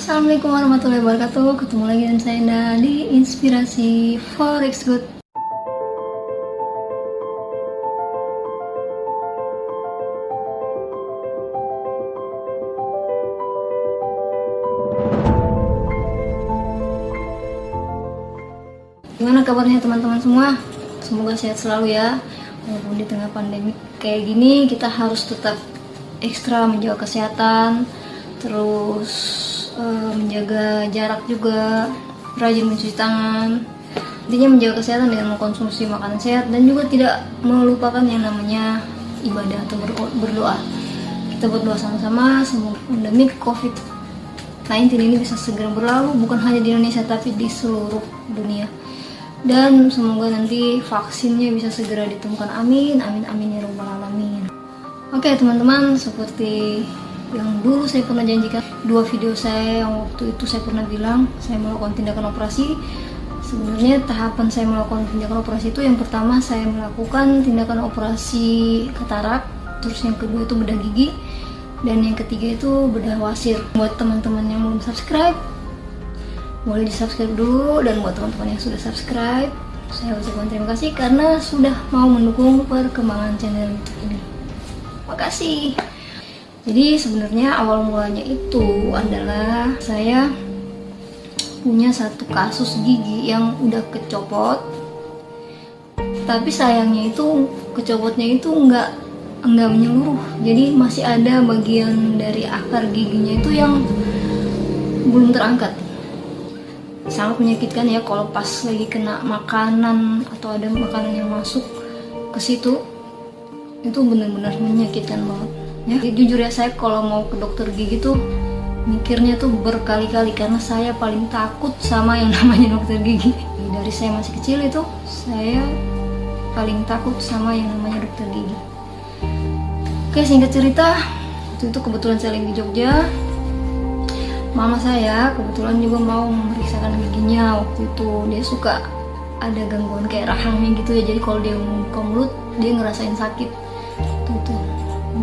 Assalamualaikum warahmatullahi wabarakatuh. Ketemu lagi dengan saya Indah di Inspirasi Forex Good. Gimana kabarnya teman-teman semua? Semoga sehat selalu ya. Walaupun di tengah pandemi kayak gini, kita harus tetap ekstra menjaga kesehatan, terus menjaga jarak juga, rajin mencuci tangan. Intinya menjaga kesehatan dengan mengkonsumsi makanan sehat dan juga tidak melupakan yang namanya ibadah atau berdoa. Kita berdoa sama-sama semoga pandemi COVID-19 ini bisa segera berlalu, bukan hanya di Indonesia tapi di seluruh dunia. Dan semoga nanti vaksinnya bisa segera ditemukan. Amin, amin, amin ya rabbal alamin. Oke teman-teman, seperti yang dulu saya pernah janjikan, dua video saya yang waktu itu saya pernah bilang saya melakukan tindakan operasi. Sebenarnya tahapan saya melakukan tindakan operasi itu, yang pertama saya melakukan tindakan operasi katarak, terus yang kedua itu bedah gigi, dan yang ketiga itu bedah wasir. Buat teman-teman yang belum subscribe, boleh di subscribe dulu, dan buat teman-teman yang sudah subscribe, saya ucapkan terima kasih karena sudah mau mendukung perkembangan channel YouTube ini. Makasih. Jadi sebenarnya awal mulanya itu adalah saya punya satu kasus gigi yang udah kecopot, tapi sayangnya itu kecopotnya itu nggak menyeluruh, jadi masih ada bagian dari akar giginya itu yang belum terangkat. Sangat menyakitkan ya kalau pas lagi kena makanan atau ada makanan yang masuk ke situ, itu benar-benar menyakitkan banget ya. Jujur ya, saya kalau mau ke dokter gigi tuh mikirnya tuh berkali-kali karena saya paling takut sama yang namanya dokter gigi. Dari saya masih kecil itu saya paling takut sama yang namanya dokter gigi. Oke, singkat cerita, waktu itu kebetulan saya lagi di Jogja. Mama saya kebetulan juga mau memeriksakan giginya. Waktu itu dia suka ada gangguan kayak rahangnya gitu ya, jadi kalau dia buka mulut dia ngerasain sakit tuh.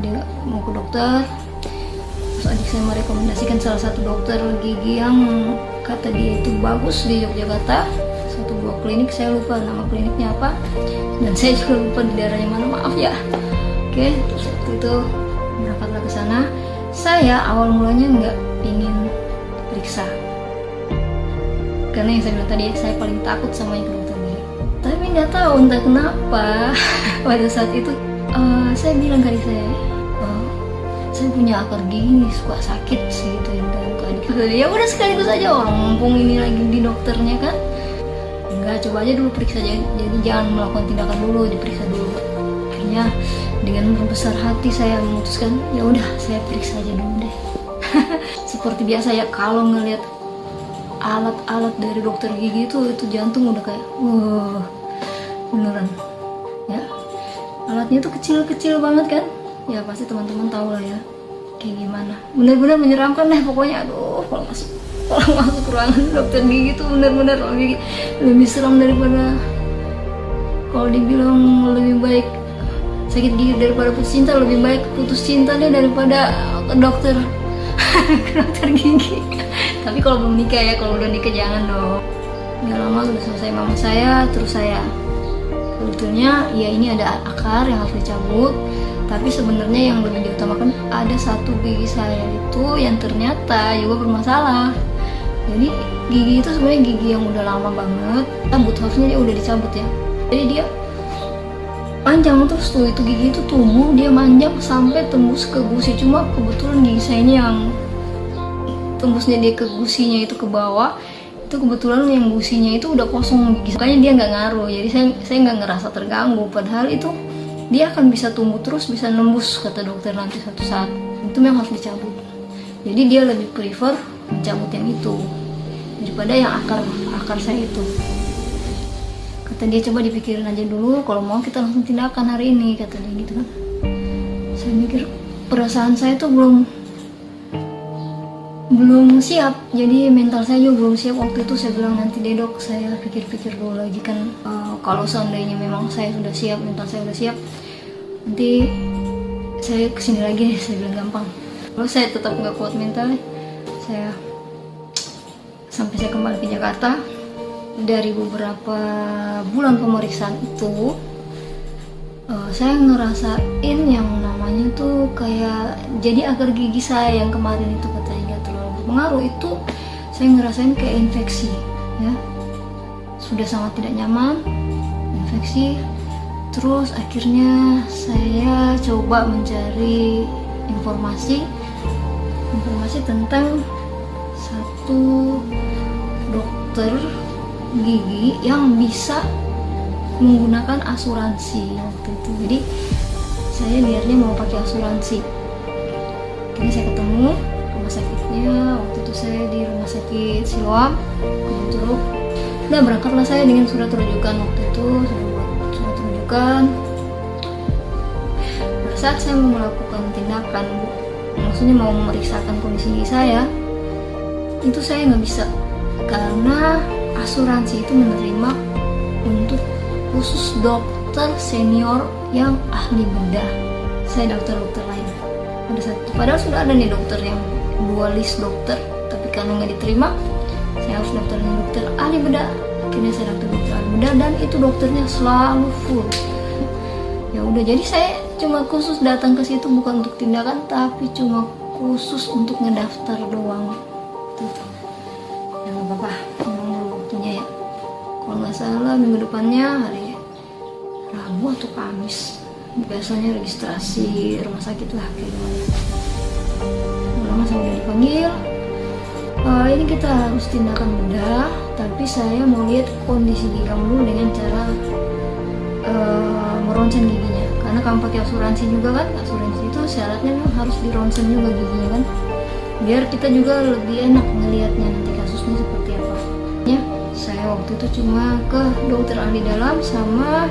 Dia mau ke dokter, terus adik saya merekomendasikan salah satu dokter gigi yang kata dia itu bagus di Yogyakarta, satu buah klinik, saya lupa nama kliniknya apa, dan saya juga lupa di daerahnya mana, maaf ya. Oke, terus waktu itu berangkatlah ke sana. Saya awal mulanya nggak ingin periksa karena yang saya bilang tadi, saya paling takut sama yang dokter gigi. Tapi nggak tahu entah kenapa pada saat itu saya bilang ke adik saya, saya punya akar gigi nih, suka sakit sih gitu ya. Ya udah sekaligus aja, orang mumpung ini lagi di dokternya kan, enggak, coba aja dulu periksa aja. Jadi jangan melakukan tindakan dulu, diperiksa dulu. Akhirnya dengan besar hati saya memutuskan, ya udah saya periksa aja dulu deh. Seperti biasa ya, kalau ngelihat alat-alat dari dokter gigi itu jantung udah kayak wah, beneran ya. Alatnya tuh kecil-kecil banget kan, ya pasti teman-teman tahu lah ya kayak gimana. Bener-bener menyeramkan deh pokoknya. Aduh, kalau masuk ruangan dokter gigi tuh bener-bener lebih seram daripada, kalau dibilang lebih baik sakit gigi daripada putus cinta, lebih baik putus cinta deh daripada ke dokter ke dokter gigi. Tapi kalau belum nikah ya, kalau udah nikah jangan dong. Gak lama udah selesai mama saya, terus saya sebetulnya ya ini ada akar yang harus dicabut, tapi sebenarnya yang lebih diutamakan ada satu gigi saya itu yang ternyata juga bermasalah. Jadi gigi itu sebenarnya gigi yang udah lama banget, cabut, harusnya dia udah dicabut ya. Jadi dia panjang terus tuh, itu gigi itu tumbuh, dia manjang sampai tembus ke gusi. Cuma kebetulan gigi saya ini yang tembusnya dia ke gusinya itu ke bawah, itu kebetulan yang gusinya itu udah kosong gigi, makanya dia nggak ngaruh. Jadi saya nggak ngerasa terganggu, padahal itu dia akan bisa tumbuh terus, bisa nembus kata dokter nanti suatu saat. Itu memang harus dicabut. Jadi dia lebih prefer mencabut yang itu daripada yang akar saya itu. Kata dia coba dipikirin aja dulu, kalau mau kita langsung tindakan hari ini, kata dia gitu kan. Saya mikir perasaan saya tuh belum siap, jadi mental saya juga belum siap. Waktu itu saya bilang nanti deh dok, saya pikir-pikir dulu lagi kan, kalau seandainya memang saya sudah siap, mental saya sudah siap, nanti saya kesini lagi deh, saya bilang gampang. Kalau saya tetap nggak kuat mentalnya, saya sampai saya kembali ke Jakarta. Dari beberapa bulan pemeriksaan itu, saya ngerasain yang namanya tuh kayak jadi agar gigi saya yang kemarin itu katanya nggak terlalu berpengaruh, itu saya ngerasain kayak infeksi ya, sudah sangat tidak nyaman, infeksi. Terus akhirnya saya coba mencari informasi tentang satu dokter gigi yang bisa menggunakan asuransi waktu itu. Jadi saya niatnya mau pakai asuransi. Akhirnya saya ketemu rumah sakitnya. Waktu itu saya di rumah sakit Siloam, Gunung Curug. Nah, berangkatlah saya dengan surat rujukan. Waktu itu sudah buat surat rujukan. Pada saat saya mau melakukan tindakan, maksudnya mau memeriksakan kondisi gigi saya, itu saya nggak bisa karena asuransi itu menerima untuk khusus dokter senior yang ahli bedah. Saya dokter lain pada saat itu, padahal sudah ada nih dokter yang 2 list dokter, tapi karena nggak diterima, saya harus daftarin dokter ahli bedah. Akhirnya saya daftar dokter ahli bedah, dan itu dokternya selalu full. Ya udah, jadi saya cuma khusus datang ke situ bukan untuk tindakan, tapi cuma khusus untuk ngedaftar doang. Ya nggak apa-apa, memang belum waktunya ya. Kalau nggak salah minggu depannya hari Rabu atau Kamis, biasanya registrasi rumah sakit lah kayaknya. Lama saya udah dipanggil. Ini kita harus tindakan bedah, tapi saya mau lihat kondisi gigi kamu dulu dengan cara meronsen giginya. Karena kamu pakai asuransi juga kan, asuransi itu syaratnya memang harus dironsen juga giginya kan, biar kita juga lebih enak ngelihatnya nanti kasusnya seperti apa ya. Saya waktu itu cuma ke dokter ahli dalam sama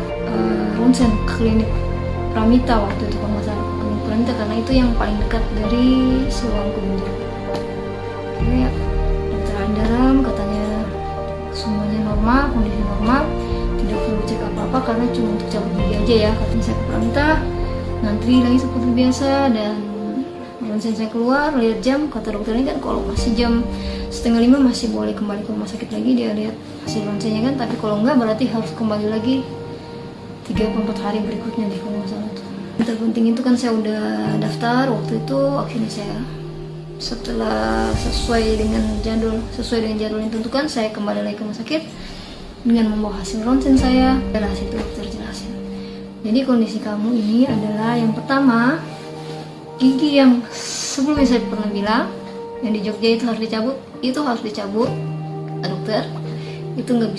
ronsen ke klinik Pramita waktu itu, kalau nggak salah klinik Pramita, karena itu yang paling dekat dari Siloam Gunung. Oke, dokter ahli dalam katanya semuanya normal, kondisi normal, tidak perlu cek apa-apa karena cuma untuk cabut gigi aja ya. Katanya saya ke Pramita, ngantri lagi seperti biasa, dan ronsen saya keluar, lihat jam, kata dokter ini kan kalau masih jam 4:30 masih boleh kembali ke rumah sakit lagi, dia lihat hasil ronsennya kan, tapi kalau enggak berarti harus kembali lagi 3-4 hari berikutnya deh kalau nggak salah tuh. Yang terpenting itu kan saya udah daftar waktu itu. Akhirnya saya setelah sesuai dengan jadwal yang ditentukan, saya kembali lagi ke rumah sakit dengan membawa hasil ronsen saya. Dan hasil itu dokter jelasin, jadi kondisi kamu ini adalah yang pertama, gigi yang sebelumnya saya pernah bilang yang di Jogja itu harus dicabut, dokter itu nggak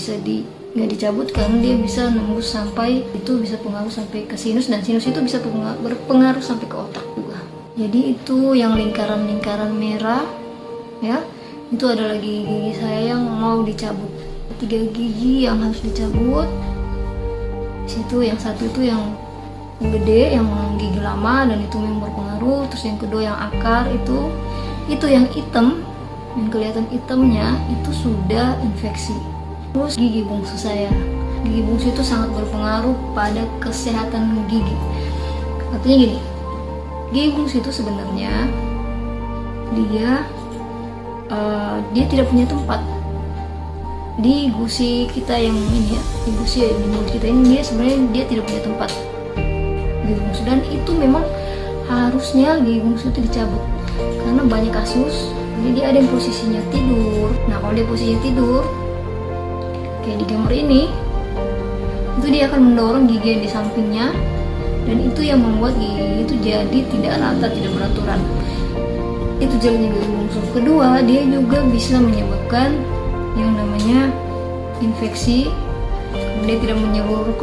dicabut karena dia bisa nembus sampai, itu bisa pengaruh sampai ke sinus, dan sinus itu bisa berpengaruh sampai ke otak juga. Jadi itu yang lingkaran merah ya, itu adalah gigi saya yang mau dicabut. 3 gigi yang harus dicabut. Situ yang satu itu yang gede, yang gigi lama, dan itu memang berpengaruh. Terus yang kedua yang akar itu yang hitam, yang kelihatan hitamnya itu sudah infeksi. Terus gigi bungsu itu sangat berpengaruh pada kesehatan gigi. Artinya gini, gigi bungsu itu sebenarnya dia tidak punya tempat di gusi kita yang ini ya, di gusi di mulut kita ini, dia sebenarnya tidak punya tempat gigi bungsu, dan itu memang harusnya gigi bungsu itu dicabut karena banyak kasus. Jadi dia ada yang posisinya tidur. Nah, kalau dia posisinya tidur kayak di gambar ini, itu dia akan mendorong gigi yang di sampingnya, dan itu yang membuat gigi itu jadi tidak rata, tidak beraturan. Itu jeleknya gigi bungsu. Kedua, dia juga bisa menyebabkan yang namanya infeksi. Dia tidak menyeluruh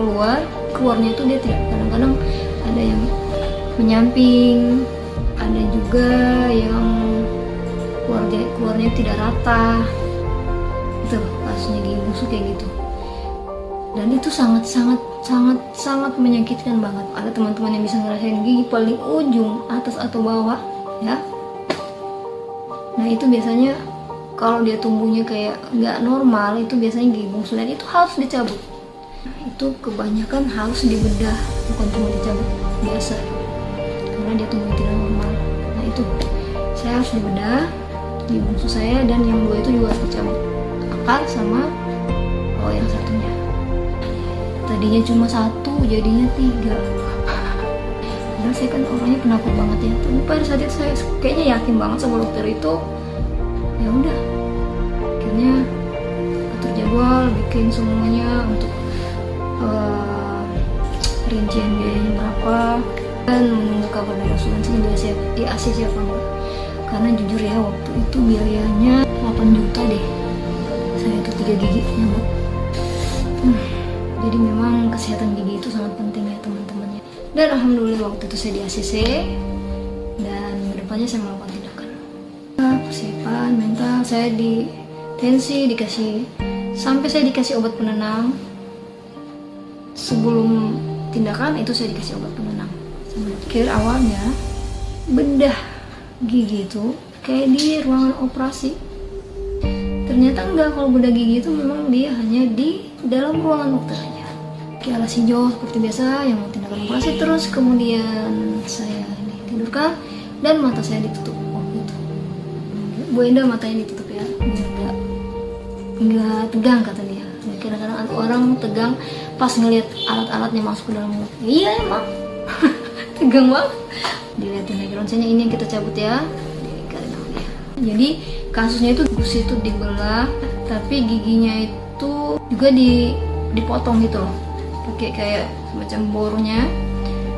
keluarnya itu dia tidak, kadang-kadang ada yang menyamping, ada juga yang keluarnya tidak rata. Itu kasusnya gigi bungsu kayak gitu, dan itu sangat menyakitkan banget. Ada teman-teman yang bisa ngerasain gigi paling ujung atas atau bawah ya. Nah, itu biasanya kalau dia tumbuhnya kayak nggak normal, itu biasanya gigi bungsu, dan itu harus dicabut. Nah, itu kebanyakan harus dibedah, bukan cuma dicabut biasa, karena dia tumbuh tidak normal. Nah, itu saya harus dibedah, gigi bungsu saya, dan yang 2 itu juga dicabut akar sama yang satunya. Tadinya cuma 1 jadinya 3. Padahal saya kan orangnya penakut banget ya, tapi pada saat itu saya kayaknya yakin banget sama dokter itu. Ya udah, akhirnya atur jadwal, bikin semuanya untuk rincian biayanya berapa, dan menunggu kabar dari asuransi di AC siapa enggak. Karena jujur ya, waktu itu biayanya 8 juta deh saya itu 3 gigi nyambut. Jadi memang kesehatan gigi itu sangat penting ya teman-temannya. Dan alhamdulillah waktu itu saya di ACC, dan kedepannya saya melakukan tindakan persiapan mental. Saya di tensi sampai saya dikasih obat penenang. Sebelum tindakan itu saya dikasih obat penenang. Pikir awalnya bedah gigi itu kayak di ruangan operasi. Ternyata enggak, kalau bedah gigi itu memang dia hanya di dalam ruangan dokter aja. Kayak alas hijau seperti biasa yang mau tindakan operasi. Terus kemudian saya ditidurkan dan mata saya ditutup waktu itu. Bu Enda matanya ditutup ya, biar enggak tegang kata dia. Kadang-kadang ada orang tegang pas ngelihat alat-alatnya masuk ke dalam mulut. Iya emang tegang banget. Dilihatin lagi ronsennya, ini yang kita cabut ya. Jadi kasusnya itu gusi itu dibelah, tapi giginya itu juga dipotong gitu loh, pakai kayak semacam bornya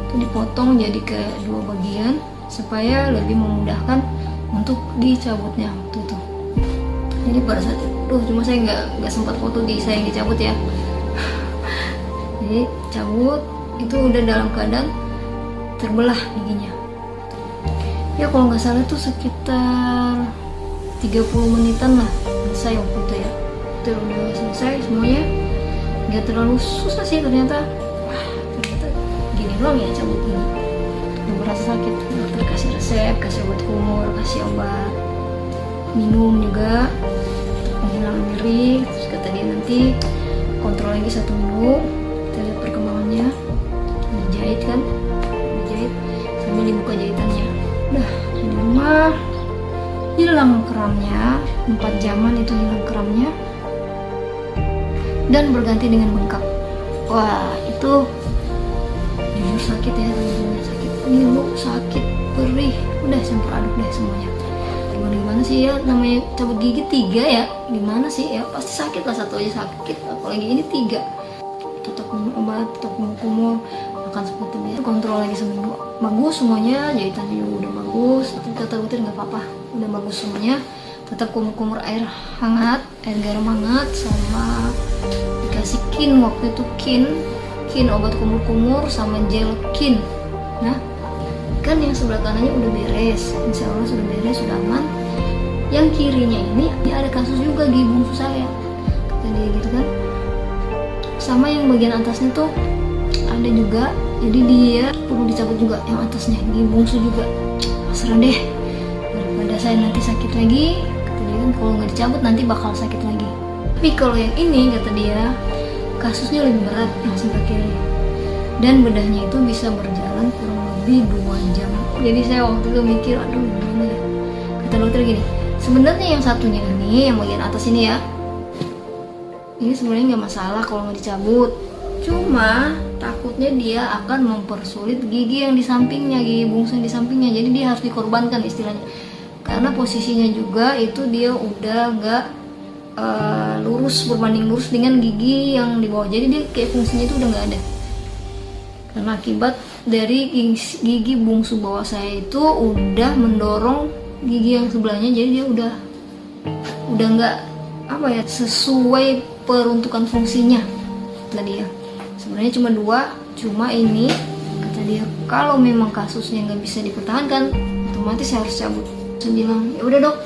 itu dipotong jadi kayak 2 bagian supaya lebih memudahkan untuk dicabutnya waktu itu. Jadi pada saat itu, cuma saya nggak sempat foto saya yang dicabut ya. Jadi cabut itu udah dalam keadaan terbelah giginya. Ya kalau nggak salah itu sekitar 30 menitan lah selesai waktu itu ya. Itu udah selesai semuanya, nggak terlalu susah sih ternyata. Wah, ternyata gini doang ya cabut gigi, nggak berasa sakit. Dokter kasih resep, kasih obat kumur, kasih obat minum juga menghilang nyeri. Terus kata dia nanti kontrol lagi 1 minggu, kita lihat perkembangannya. Dijahit kan, dijahit sambil dibuka jahitannya. Udah di rumah hilang keramnya, 4 jaman itu hilang keramnya dan berganti dengan bengkak. Wah itu jujur sakit ya teman-teman, sakit ngilu, sakit perih, udah campur aduk deh semuanya. Gimana sih ya, namanya cabut gigi 3 ya, gimana sih ya, pasti sakit lah, 1 aja sakit, apalagi ini 3. Tetap minum obat, tetap minum kumur, makan seperti biasa, kontrol lagi seminggu. Bagus semuanya, jahitannya juga udah bagus. Kata dokter nggak apa-apa, udah bagus semuanya. Tetap kumur-kumur air hangat, air garam hangat, sama dikasih kin waktu itu, kin obat kumur-kumur sama gel kin. Nah kan yang sebelah kanannya udah beres, insya Allah sudah beres, sudah aman. Yang kirinya ini ada kasus juga gigi bungsu saya, kata dia gitu kan. Sama yang bagian atasnya tuh ada juga, jadi dia perlu dicabut juga yang atasnya, gigi bungsu juga. Pasrah deh, daripada saya nanti sakit lagi, kata dia kan, kalau nggak dicabut nanti bakal sakit lagi. Tapi kalau yang ini, kata dia, kasusnya lebih berat yang sebelah kiri, dan bedahnya itu bisa berjalan kurang lebih 2 jam. Jadi saya waktu itu mikir, aduh gimana ya. Kata dokter gini, sebenarnya yang satunya ini, yang bagian atas ini ya, ini sebenarnya nggak masalah kalau nggak dicabut. Cuma takutnya dia akan mempersulit gigi yang di sampingnya, gigi bungsu yang di sampingnya. Jadi dia harus dikorbankan istilahnya. Karena posisinya juga itu dia udah nggak lurus, berbanding lurus dengan gigi yang di bawah. Jadi dia kayak fungsinya itu udah nggak ada. Karena akibat dari gigi bungsu bawah saya itu udah mendorong gigi yang sebelahnya. Jadi dia udah nggak sesuai peruntukan fungsinya, kata dia. Sebenarnya cuma 2, cuma ini kata dia kalau memang kasusnya nggak bisa dipertahankan, otomatis saya harus cabut. Saya bilang ya udah dok,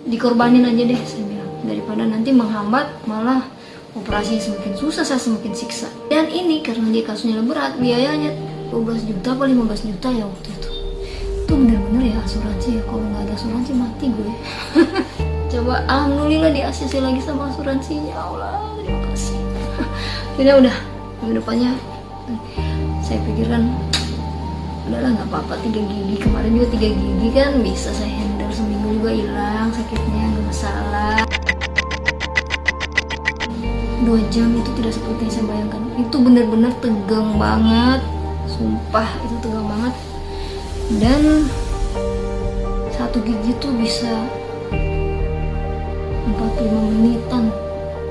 dikorbanin aja deh, saya bilang, daripada nanti menghambat malah operasinya semakin susah, saya semakin siksa. Dan ini karena dia kasusnya berat, biayanya 12 juta apa 15 juta ya waktu itu. Itu bener-bener ya asuransi ya, kalau nggak ada asuransi mati gue. Coba alhamdulillah di ACC lagi sama asuransinya, Allah terima kasih. Jadi udah minggu depannya saya pikirkan udahlah nggak apa-apa, 3 gigi kemarin juga 3 gigi kan bisa saya handle seminggu juga hilang sakitnya, nggak masalah. 2 jam itu tidak seperti yang saya bayangkan. Itu benar-benar tegang banget, sumpah itu tegang banget. Dan satu gigi tuh bisa 45 menitan.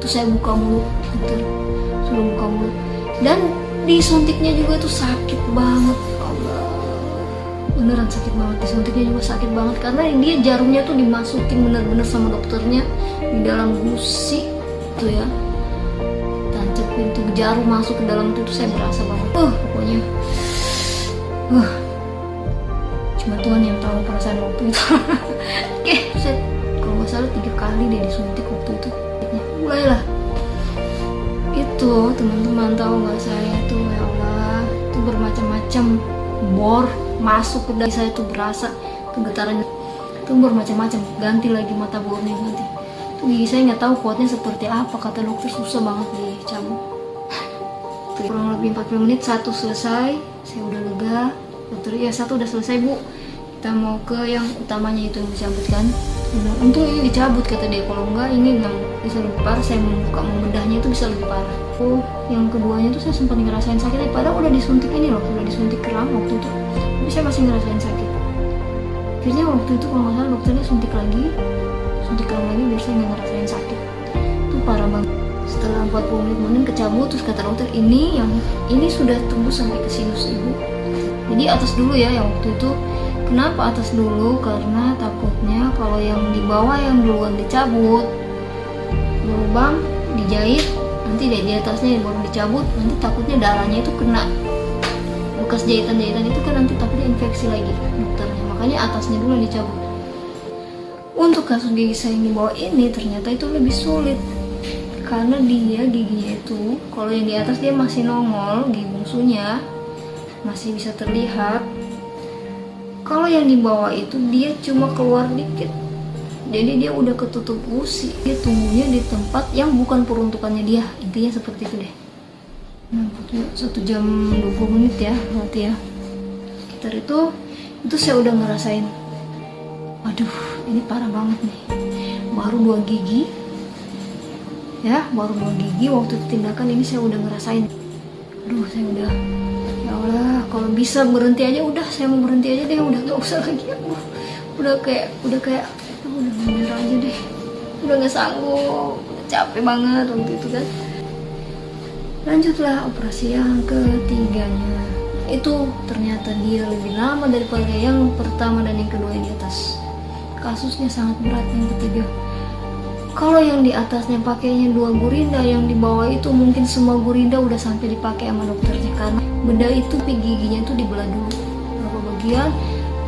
Terus saya buka mulut gitu, sudah buka mulut. Dan disuntiknya juga tuh sakit banget, Allah, beneran sakit banget. Disuntiknya juga sakit banget karena dia jarumnya tuh dimasukin bener-bener sama dokternya di dalam gusi tuh ya, tancepin tuh jarum masuk ke dalam tuh saya berasa banget. Pokoknya cuma Tuhan yang tahu perasaan waktu itu. Oke, saya kalau nggak salah 3 kali deh disuntik waktu itu. Mulailah itu, teman-teman tahu nggak, saya tuh ya Allah itu bermacam-macam bor masuk ke dalam saya tuh, berasa tuh getarannya tuh bermacam-macam. Ganti lagi mata bornya, ganti tuh gigi saya nggak tahu kuatnya seperti apa, kata dokter susah banget dicabut. Tuh, kurang lebih 40 menit satu selesai, saya udah lega. Dokter, ya satu udah selesai Bu, kita mau ke yang utamanya itu yang dicabut kan. Untung ini dicabut kata dia, kalau enggak ini yang bisa lebih parah, saya membuka membedahnya itu bisa lebih parah. Yang keduanya tuh saya sempat ngerasain sakit, padahal udah disuntik ini loh, udah disuntik keram waktu itu, tapi saya masih ngerasain sakit. Akhirnya waktu itu kalau nggak salah dokternya suntik keram lagi biar saya nggak ngerasain sakit. Itu parah banget. Setelah 40 menit kemudian kecabut, terus kata dokter ini sudah tumbuh sampai ke sinus ibu. Jadi atas dulu ya yang waktu itu. Kenapa atas dulu? Karena takutnya kalau yang di bawah yang duluan dicabut, berlubang, dijahit, nanti di atasnya yang baru dicabut, nanti takutnya darahnya itu kena bekas jahitan-jahitan itu kan, nanti takutnya infeksi lagi dokternya. Makanya atasnya dulu yang dicabut. Untuk kasus gigi saya yang di bawah ini ternyata itu lebih sulit. Karena dia giginya itu, kalau yang di atas dia masih nongol, gigi bungsunya masih bisa terlihat. Kalau yang di bawah itu dia cuma keluar dikit, jadi dia udah ketutup gusi. Dia tumbuhnya di tempat yang bukan peruntukannya dia, intinya seperti itu deh. 1 jam 20 menit ya berarti ya. Sekitar itu saya udah ngerasain, aduh ini parah banget nih. Baru 2 gigi ya, baru 2 gigi waktu tindakan ini saya udah ngerasain. Aduh saya udah, ya Allah, kalau bisa berhenti aja udah, saya mau berhenti aja deh, udah nggak usah lagi. Udah kayak udah bener aja deh, udah nggak sanggup, udah capek banget waktu itu kan. Lanjutlah operasi yang ketiganya. Itu ternyata dia lebih lama daripada yang pertama dan yang kedua yang di atas. Kasusnya sangat berat yang ketiga. Kalau yang di atasnya pakainya 2 gurinda, yang di bawah itu mungkin semua gurinda udah sampai dipakai sama dokternya. Karena bedah itu giginya itu dibelah dulu beberapa bagian,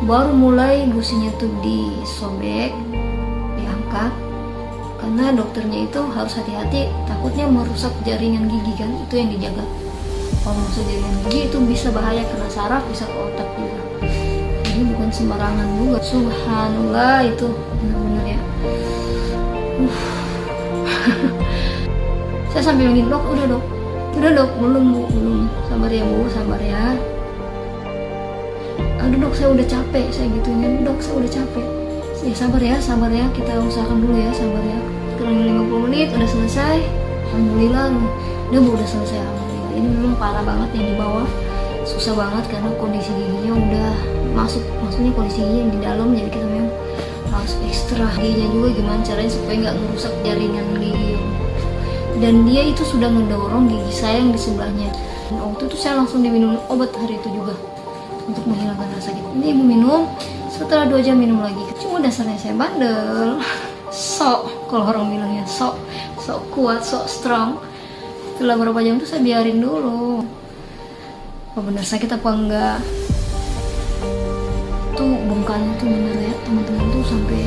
baru mulai gusinya tuh disobek, diangkat. Karena dokternya itu harus hati-hati, takutnya merusak jaringan gigi kan, itu yang dijaga. Kalau merusak jaringan gigi itu bisa bahaya, kena saraf, bisa ke otak juga. Jadi bukan sembarangan juga. Subhanallah, itu benar-benar ya. Saya sambil ngomongin, dok, udah dok, belum bu, belum, sabar ya bu, sabar ya. Aduh dok, saya udah capek, saya gituin, dok saya udah capek. Ya sabar ya, kita usahakan dulu ya, sabar ya. Kurang 50 menit udah selesai, alhamdulillah. Udah selesai, alhamdulillah. Ini memang parah banget yang di bawah, susah banget karena kondisi giginya udah maksudnya kondisi giginya yang di dalam, jadi kita memang harus ekstra giginya juga, gimana caranya supaya nggak merusak jaringan gigi. Dan dia itu sudah ngedorong gigi saya yang di sebelahnya. Dan waktu itu saya langsung diminum obat hari itu juga untuk menghilangkan rasa sakit. Ini ibu minum, setelah 2 jam minum lagi. Cuma dasarnya saya bandel, kalau orang bilangnya sok kuat, sok strong. Setelah berapa jam itu saya biarin dulu, apa benar sakit apa enggak. Tuh bengkaknya tuh bener ya teman-teman, tuh sampai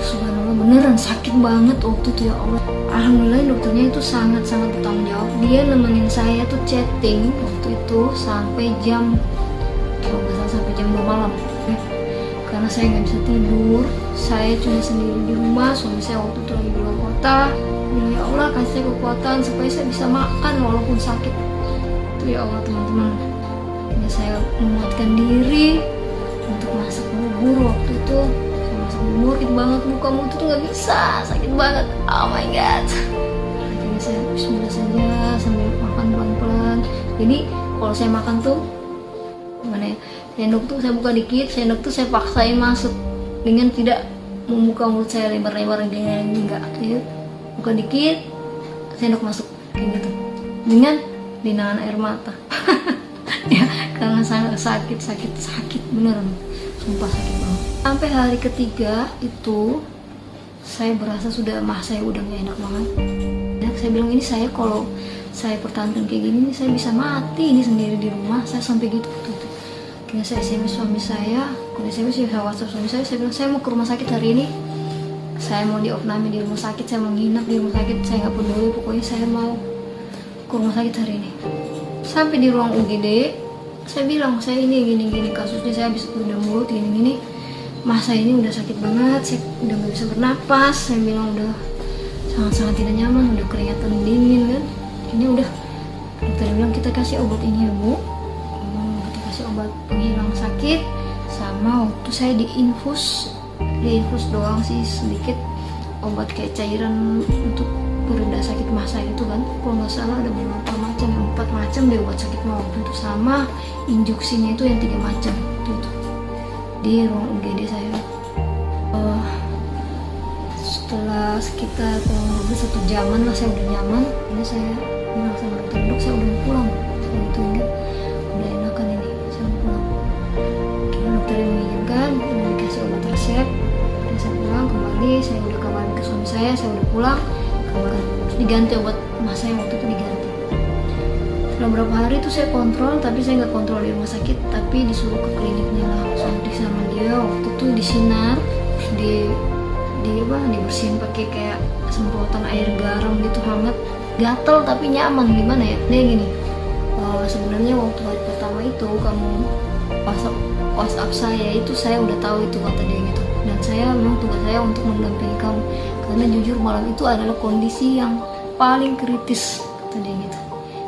subhanallah beneran sakit banget waktu itu ya Allah. Alhamdulillah dokternya itu sangat-sangat bertanggung jawab. Dia nemenin saya tuh chatting waktu itu sampai jam, kalau nggak salah sampai jam 2 malam ya. Karena saya nggak bisa tidur, saya cuma sendiri di rumah. Suami saya waktu itu lagi di luar kota. Ya Allah, kasih saya kekuatan supaya saya bisa makan walaupun sakit. Itu ya Allah teman-teman. Ya saya menguatkan diri untuk masak bubur waktu itu sama masak jemur itu banget, mukamu tuh nggak bisa, sakit banget, oh my god. Jadi saya bismillah saja sambil makan pelan-pelan. Jadi kalau saya makan tuh gimana ya, sendok tuh saya buka dikit, sendok tuh saya paksain masuk dengan tidak membuka mulut saya lebar-lebar dengan enggak ya. Buka dikit, sendok masuk kayak gitu dengan dinahan air mata. Ya karena sangat sakit beneran, sumpah sakit banget. Sampai hari ketiga itu saya berasa sudah saya udah gak enak banget. Dan saya bilang ini saya kalau saya pertahankan kayak gini saya bisa mati ini sendiri di rumah. Saya sampai gitu tuh. Kira saya SMS suami saya, saya WhatsApp suami saya bilang saya mau ke rumah sakit hari ini. Saya mau diopname di rumah sakit, saya mau nginap di rumah sakit, saya nggak peduli, pokoknya saya mau ke rumah sakit hari ini. Sampai di ruang UGD, saya bilang saya ini gini kasusnya, saya habis udah mulut gini, masa ini udah sakit banget, saya udah nggak bisa bernapas, saya bilang udah sangat tidak nyaman, udah keringatan dingin kan, ini udah dokter bilang kita kasih obat ini ya bu, kita kasih obat penghilang sakit, sama waktu saya diinfus doang sih sedikit obat kayak cairan untuk pereda sakit mah itu kan, kalau nggak salah ada beberapa macam, 4 macam deh obat sakit mah waktu itu, sama injeksinya itu yang 3 macam itu di ruang UGD saya. Setelah sekitar kurang lebih 1 jaman lah saya udah nyaman, ini saya bilang sama dokter, dok saya udah mau pulang, saya gitu ingat udah enakan ini, saya mau pulang. Kira dokter yang mengizinkan, udah dikasih obat resep, dan saya pulang kembali, saya udah kabarin ke suami saya udah pulang, kabarin terus diganti obat mas saya waktu itu diganti. Setelah beberapa hari itu saya kontrol, tapi saya nggak kontrol di rumah sakit, tapi disuruh ke kliniknya langsung sama dia. Waktu itu disinar, terus dibersihin pakai kayak semprotan air garam gitu hangat, gatel tapi nyaman. Gimana ya, dia gini, sebenarnya waktu hari pertama itu kamu WhatsApp saya itu saya udah tahu itu kata dia gitu, dan saya memang tugas saya untuk mendampingi kamu karena jujur malam itu adalah kondisi yang paling kritis kata dia gitu.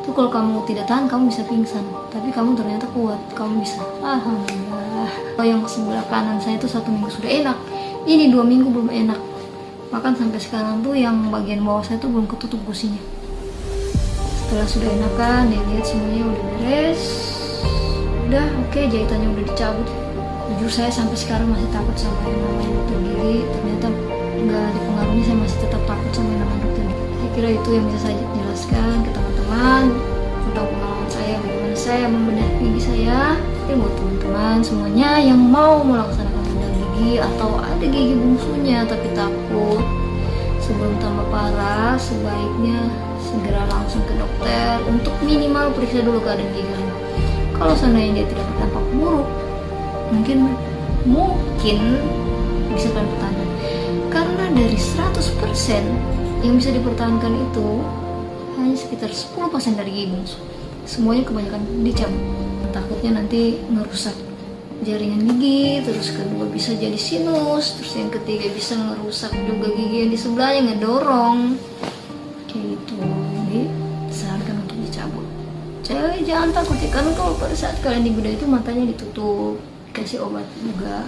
Itu kalau kamu tidak tahan kamu bisa pingsan, tapi kamu ternyata kuat, kamu bisa. Alhamdulillah. Kalau yang sebelah kanan saya itu 1 minggu sudah enak, ini 2 minggu belum enak, bahkan sampai sekarang tuh yang bagian bawah saya tuh belum ketutup gusinya. Setelah sudah enakan, dia lihat semuanya udah beres, udah oke, jahitannya udah dicabut. Jujur saya sampai sekarang masih takut sama yang namanya dokter gigi, ternyata nggak dipengaruhi, saya masih tetap takut sama yang namanya dokter gigi. Saya kira itu yang bisa saya jelaskan ke teman-teman tentang pengalaman saya, bagaimana saya membedah gigi saya. Dan buat teman-teman semuanya yang mau melaksanakan bedah gigi atau ada gigi bungsunya tapi takut, sebelum tambah parah sebaiknya segera langsung ke dokter untuk minimal periksa dulu keadaan gigi kalian. Kalau seandainya dia tidak berdampak buruk, mungkin bisa kalian pertahankan, karena dari 100% yang bisa dipertahankan itu hanya sekitar 10% dari gigi bungsu, semuanya kebanyakan dicabut. Takutnya nanti ngerusak jaringan gigi, terus kedua bisa jadi sinus, terus yang ketiga bisa ngerusak juga gigi yang di sebelahnya, ngedorong kayak gitu. Jadi disarankan untuk dicabut. Cewek jangan takut ya, karena kalau pada saat kalian dibedah itu matanya ditutup, dikasih obat juga,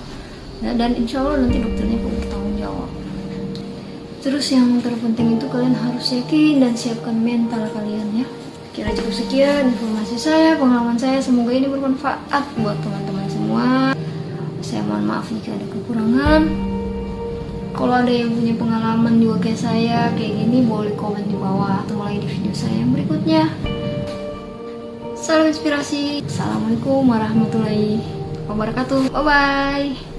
nah, dan insya Allah nanti dokternya pun bertanggung jawab. Terus yang terpenting itu kalian harus yakin dan siapkan mental kalian ya. Kira cukup sekian informasi saya, pengalaman saya, semoga ini bermanfaat buat teman-teman semua. Saya mohon maaf jika ada kekurangan. Kalau ada yang punya pengalaman juga kayak saya kayak gini, boleh komen di bawah atau mulai di video saya yang berikutnya. Salam inspirasi. Assalamualaikum warahmatullahi wabarakatuh. Bye bye.